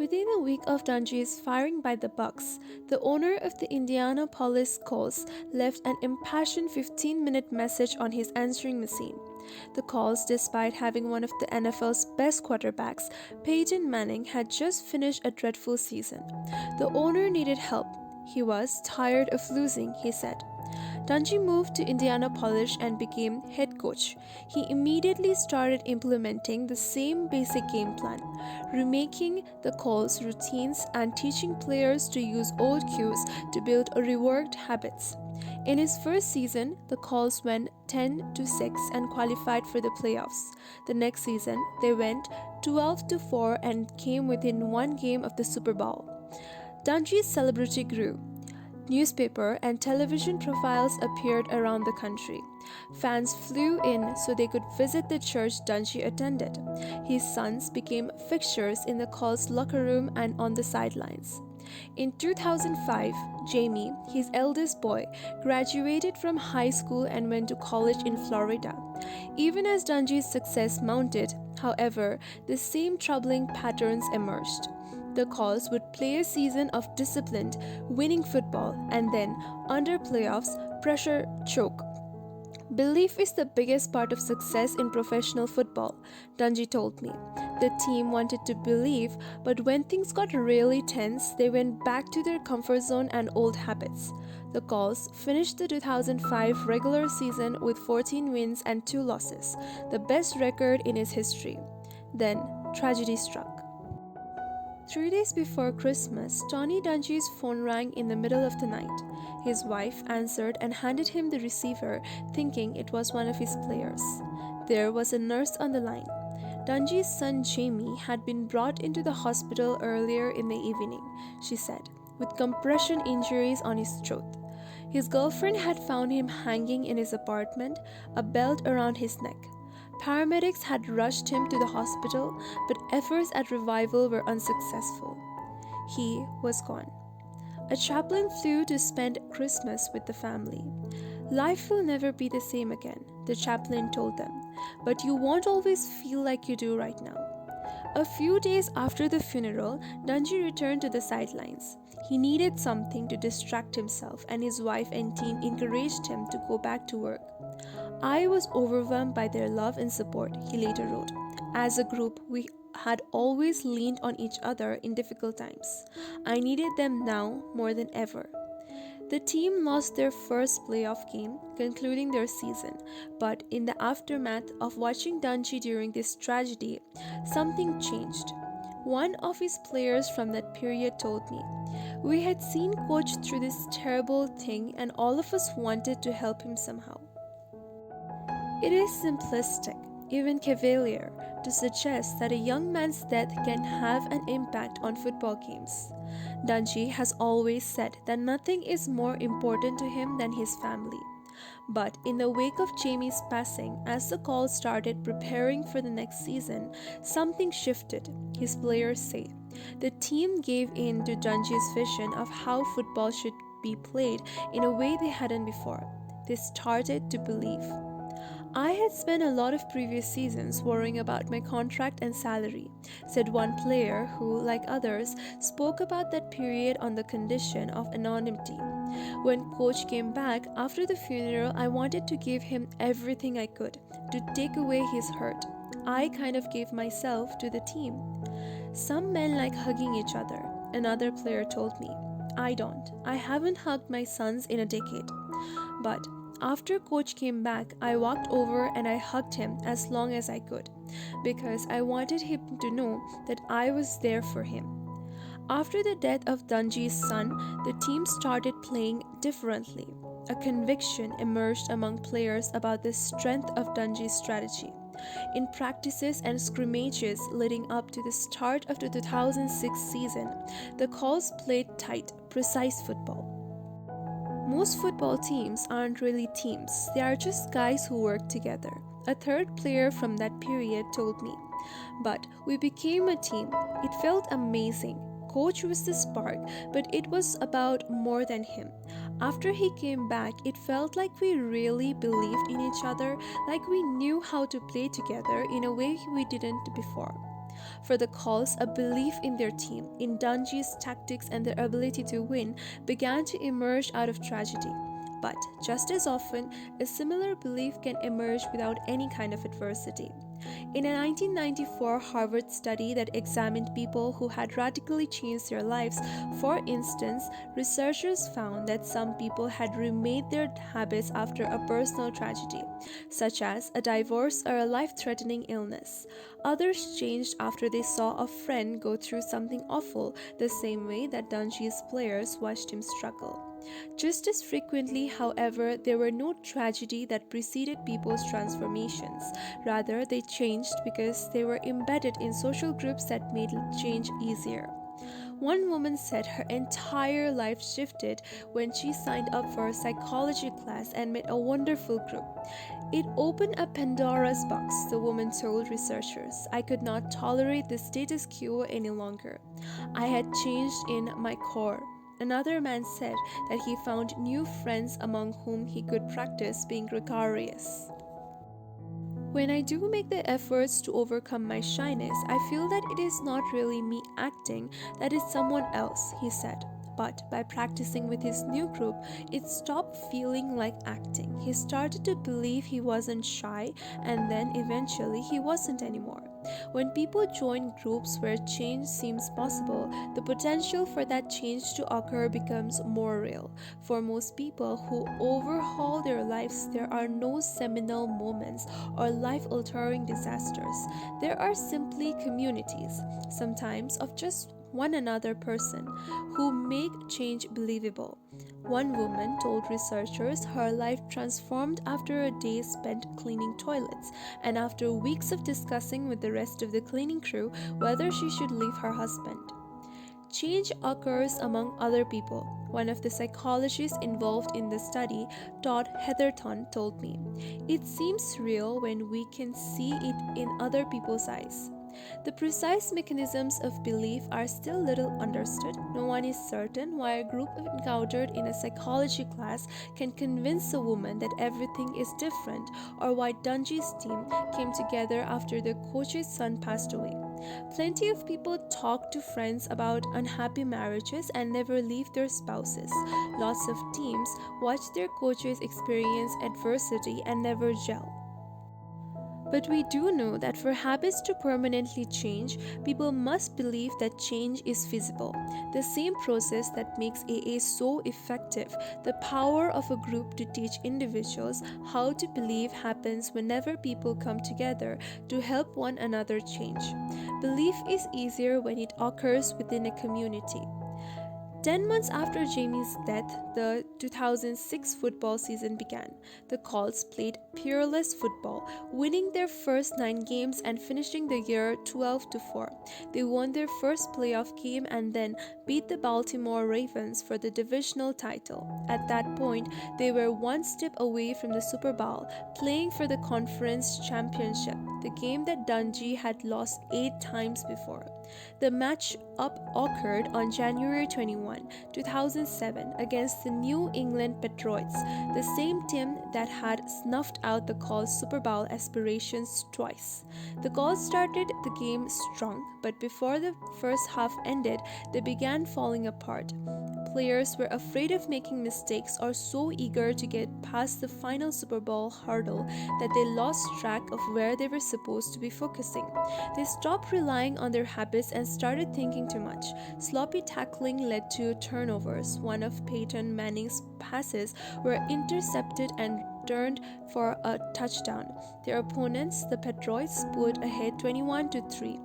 Within a week of Dungy's firing by the Bucks, the owner of the Indianapolis Colts left an impassioned 15-minute message on his answering machine. The Colts, despite having one of the NFL's best quarterbacks, Peyton Manning, had just finished a dreadful season. The owner needed help. He was tired of losing, he said. Dungy moved to Indianapolis and became head coach. He immediately started implementing the same basic game plan, remaking the Colts routines and teaching players to use old cues to build reworked habits. In his first season, the Colts went 10-6 and qualified for the playoffs. The next season, they went 12-4 and came within one game of the Super Bowl. Dungy's celebrity grew. Newspaper and television profiles appeared around the country. Fans flew in so they could visit the church Dungy attended. His sons became fixtures in the Colts locker room and on the sidelines. In 2005, Jamie, his eldest boy, graduated from high school and went to college in Florida. Even as Dungy's success mounted, however, the same troubling patterns emerged. The Colts would play a season of disciplined, winning football and then, under playoffs, pressure choke. Belief is the biggest part of success in professional football, Dungy told me. The team wanted to believe, but when things got really tense, they went back to their comfort zone and old habits. The Colts finished the 2005 regular season with 14 wins and 2 losses, the best record in its history. Then, tragedy struck. 3 days before Christmas, Tony Dungy's phone rang in the middle of the night. His wife answered and handed him the receiver, thinking it was one of his players. There was a nurse on the line. Dungy's son Jamie had been brought into the hospital earlier in the evening, she said, with compression injuries on his throat. His girlfriend had found him hanging in his apartment, a belt around his neck. Paramedics had rushed him to the hospital, but efforts at revival were unsuccessful. He was gone. A chaplain flew to spend Christmas with the family. Life will never be the same again, the chaplain told them, but you won't always feel like you do right now. A few days after the funeral, Dungy returned to the sidelines. He needed something to distract himself, and his wife and team encouraged him to go back to work. I was overwhelmed by their love and support, he later wrote. As a group, we had always leaned on each other in difficult times. I needed them now more than ever. The team lost their first playoff game, concluding their season, but in the aftermath of watching Dungy during this tragedy, something changed. One of his players from that period told me, "We had seen Coach through this terrible thing and all of us wanted to help him somehow." It is simplistic, even cavalier, to suggest that a young man's death can have an impact on football games. Dungy has always said that nothing is more important to him than his family. But in the wake of Jamie's passing, as the Colts started preparing for the next season, something shifted, his players say. The team gave in to Dungy's vision of how football should be played in a way they hadn't before. They started to believe. "I had spent a lot of previous seasons worrying about my contract and salary," said one player who, like others, spoke about that period on the condition of anonymity. "When Coach came back after the funeral, I wanted to give him everything I could to take away his hurt. I kind of gave myself to the team." "Some men like hugging each other," another player told me. "I don't. I haven't hugged my sons in a decade. But after Coach came back, I walked over and I hugged him as long as I could, because I wanted him to know that I was there for him." After the death of Dungy's son, the team started playing differently. A conviction emerged among players about the strength of Dungy's strategy. In practices and scrimmages leading up to the start of the 2006 season, the Colts played tight, precise football. "Most football teams aren't really teams, they are just guys who work together," a third player from that period told me. "But we became a team. It felt amazing. Coach was the spark, but it was about more than him. After he came back, it felt like we really believed in each other, like we knew how to play together in a way we didn't before." For the calls, a belief in their team, in Dungey's tactics and their ability to win, began to emerge out of tragedy. But just as often, a similar belief can emerge without any kind of adversity. In a 1994 Harvard study that examined people who had radically changed their lives, for instance, researchers found that some people had remade their habits after a personal tragedy, such as a divorce or a life-threatening illness. Others changed after they saw a friend go through something awful, the same way that Dungey's players watched him struggle. Just as frequently, however, there were no tragedy that preceded people's transformations. Rather, they changed because they were embedded in social groups that made change easier. One woman said her entire life shifted when she signed up for a psychology class and met a wonderful group. It opened a Pandora's box, the woman told researchers. I could not tolerate the status quo any longer. I had changed in my core. Another man said that he found new friends among whom he could practice being gregarious. When I do make the efforts to overcome my shyness, I feel that it is not really me acting, that is someone else, he said. But by practicing with his new group, it stopped feeling like acting. He started to believe he wasn't shy, and then eventually he wasn't anymore. When people join groups where change seems possible, the potential for that change to occur becomes more real. For most people who overhaul their lives, there are no seminal moments or life-altering disasters. There are simply communities, sometimes of just one another person, who make change believable. One woman told researchers her life transformed after a day spent cleaning toilets, and after weeks of discussing with the rest of the cleaning crew whether she should leave her husband. Change occurs among other people. One of the psychologists involved in the study, Todd Heatherton, told me. It seems real when we can see it in other people's eyes. The precise mechanisms of belief are still little understood. No one is certain why a group encountered in a psychology class can convince a woman that everything is different, or why Dungey's team came together after their coach's son passed away. Plenty of people talk to friends about unhappy marriages and never leave their spouses. Lots of teams watch their coaches experience adversity and never gel. But we do know that for habits to permanently change, people must believe that change is feasible. The same process that makes AA so effective, the power of a group to teach individuals how to believe, happens whenever people come together to help one another change. Belief is easier when it occurs within a community. 10 months after Jamie's death, the 2006 football season began. The Colts played peerless football, winning their first 9 games and finishing the year 12-4. They won their first playoff game and then beat the Baltimore Ravens for the divisional title. At that point, they were one step away from the Super Bowl, playing for the conference championship, the game that Dungey had lost 8 times before. The match-up occurred on January 21, 2007 against the New England Patriots, the same team that had snuffed out the Colts' Super Bowl aspirations twice. The Colts started the game strong, but before the first half ended, they began falling apart. Players were afraid of making mistakes or so eager to get past the final Super Bowl hurdle that they lost track of where they were supposed to be focusing. They stopped relying on their habits and started thinking too much. Sloppy tackling led to turnovers. One of Peyton Manning's passes were intercepted and returned for a touchdown. Their opponents, the Patriots, pulled ahead 21-3.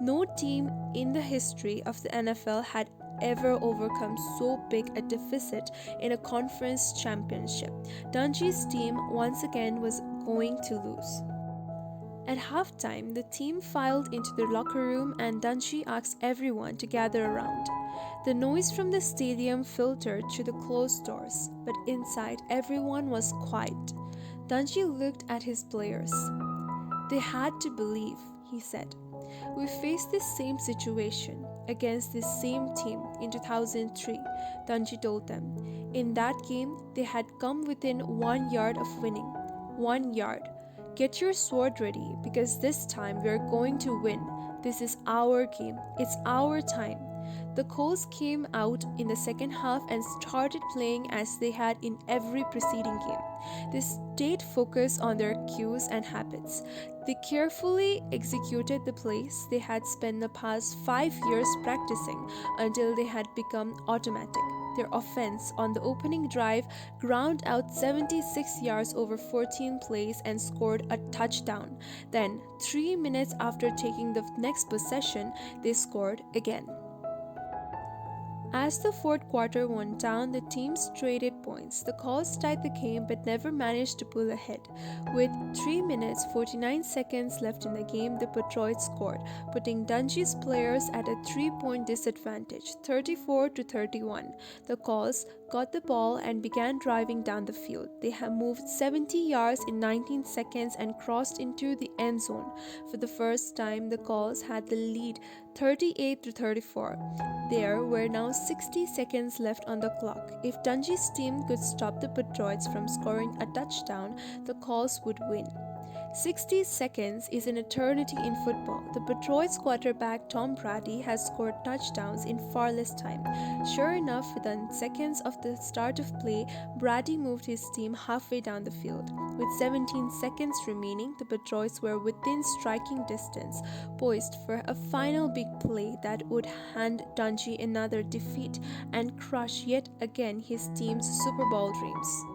No team in the history of the NFL had ever overcome so big a deficit in a conference championship. Dungey's team once again was going to lose. At halftime, the team filed into the locker room and Dungey asked everyone to gather around. The noise from the stadium filtered through the closed doors, but inside everyone was quiet. Dungey looked at his players. They had to believe, he said. We faced this same situation against this same team in 2003, Dungey told them. In that game, they had come within 1 yard of winning. 1 yard. Get your sword ready because this time we are going to win. This is our game. It's our time. The Coles came out in the second half and started playing as they had in every preceding game. They stayed focused on their cues and habits. They carefully executed the plays they had spent the past 5 years practicing until they had become automatic. Their offense on the opening drive ground out 76 yards over 14 plays and scored a touchdown. Then, 3 minutes after taking the next possession, they scored again. As the fourth quarter went down, the teams traded points. The Colts tied the game but never managed to pull ahead. With 3 minutes 49 seconds left in the game, the Patriots scored, putting Dungy's players at a 3-point disadvantage, 34-31. The Colts got the ball and began driving down the field. They had moved 70 yards in 19 seconds and crossed into the end zone. For the first time, the Colts had the lead 38-34. There were now 60 seconds left on the clock. If Dungy's team could stop the Patriots from scoring a touchdown, the Colts would win. 60 seconds is an eternity in football. The Patriots quarterback Tom Brady has scored touchdowns in far less time. Sure enough, within seconds of the start of play, Brady moved his team halfway down the field. With 17 seconds remaining, the Patriots were within striking distance, poised for a final big play that would hand Dungy another defeat and crush yet again his team's Super Bowl dreams.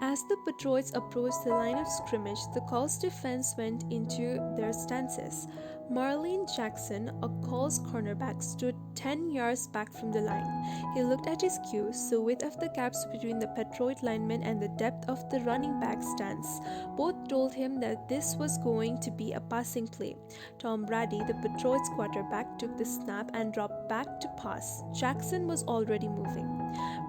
As the Patriots approached the line of scrimmage, the Colts defense went into their stances. Marlene Jackson, a Colts cornerback, stood 10 yards back from the line. He looked at his cues, the width of the gaps between the Patriot linemen and the depth of the running back stance. Both told him that this was going to be a passing play. Tom Brady, the Patriots quarterback, took the snap and dropped back to pass. Jackson was already moving.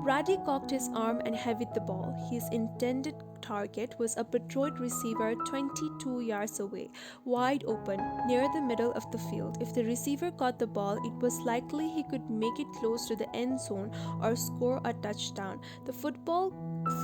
Brady cocked his arm and heaved the ball. His intended target was a Patriot receiver 22 yards away, wide open, near the middle of the field. If the receiver caught the ball, it was likely he could make it close to the end zone or score a touchdown. The football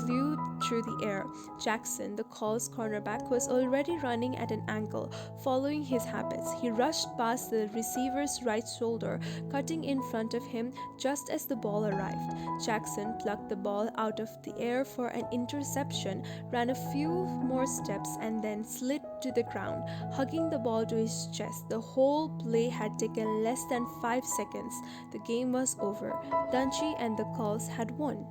flew through the air. Jackson, the Colts cornerback, was already running at an angle, following his habits. He rushed past the receiver's right shoulder, cutting in front of him just as the ball arrived. Jackson plucked the ball out of the air for an interception, ran a few more steps, and then slid to the ground, hugging the ball to his chest. The whole play had taken less than 5 seconds. The game was over. Dungy and the Colts had won.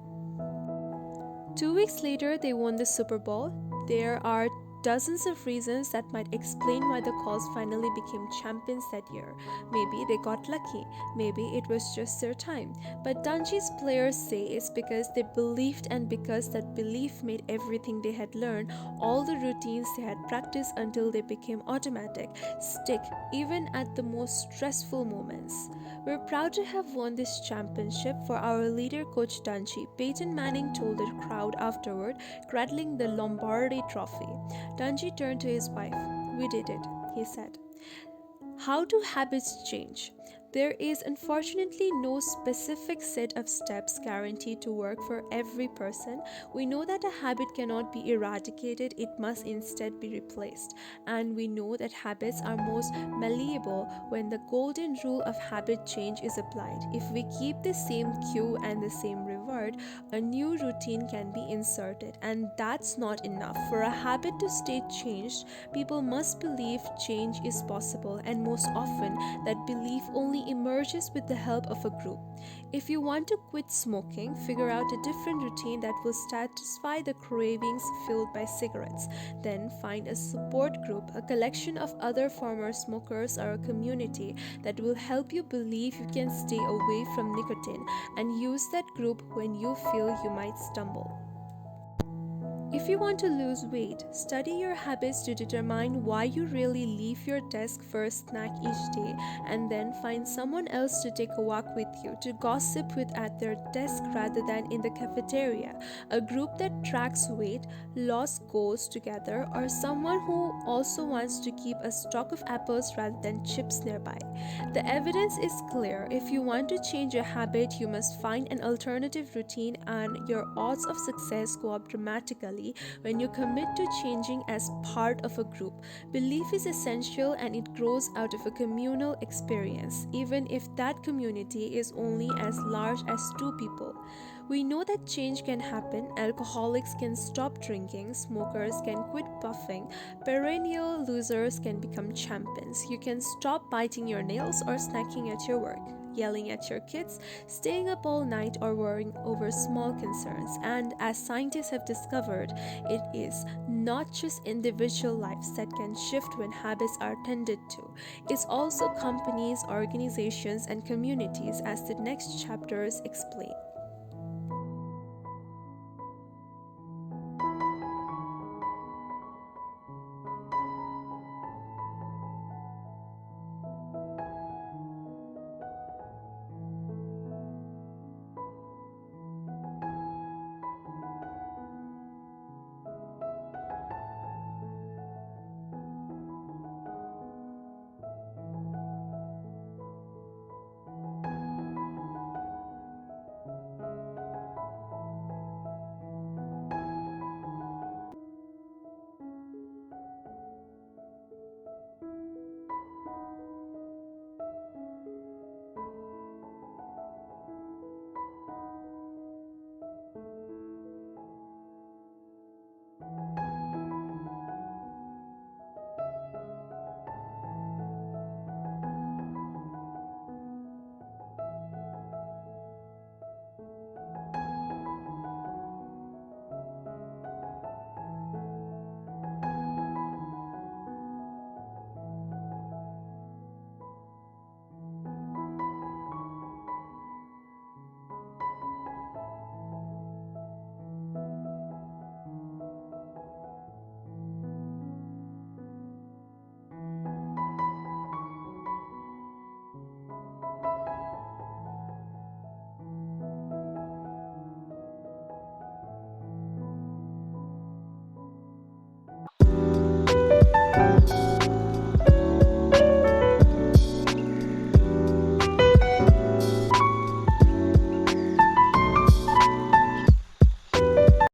2 weeks later, they won the Super Bowl. There are dozens of reasons that might explain why the Colts finally became champions that year. Maybe they got lucky. Maybe it was just their time. But Dungy's players say it's because they believed, and because that belief made everything they had learned, all the routines they had practiced until they became automatic, stick even at the most stressful moments. We're proud to have won this championship for our leader, Coach Dungy, Peyton Manning told the crowd afterward, cradling the Lombardi trophy. Dungy turned to his wife. "We did it," he said. How do habits change? There is unfortunately no specific set of steps guaranteed to work for every person. We know that a habit cannot be eradicated, it must instead be replaced. And we know that habits are most malleable when the golden rule of habit change is applied. If we keep the same cue and the same reward, a new routine can be inserted. And that's not enough. For a habit to stay changed, people must believe change is possible, and most often that belief only emerges with the help of a group. If you want to quit smoking, figure out a different routine that will satisfy the cravings fueled by cigarettes. Then find a support group, a collection of other former smokers, or a community that will help you believe you can stay away from nicotine, and use that group when you feel you might stumble. If you want to lose weight, study your habits to determine why you really leave your desk for a snack each day, and then find someone else to take a walk with you, to gossip with at their desk rather than in the cafeteria, a group that tracks weight, loss goals together, or someone who also wants to keep a stock of apples rather than chips nearby. The evidence is clear. If you want to change a habit, you must find an alternative routine, and your odds of success go up dramatically. personally when you commit to changing as part of a group. Belief is essential and it grows out of a communal experience, even if that community is only as large as two people. We know that change can happen. Alcoholics can stop drinking, smokers can quit puffing, perennial losers can become champions. You can stop biting your nails or snacking at your work, yelling at your kids, staying up all night, or worrying over small concerns. And as scientists have discovered, it is not just individual lives that can shift when habits are tended to. It's also companies, organizations, and communities, as the next chapters explain.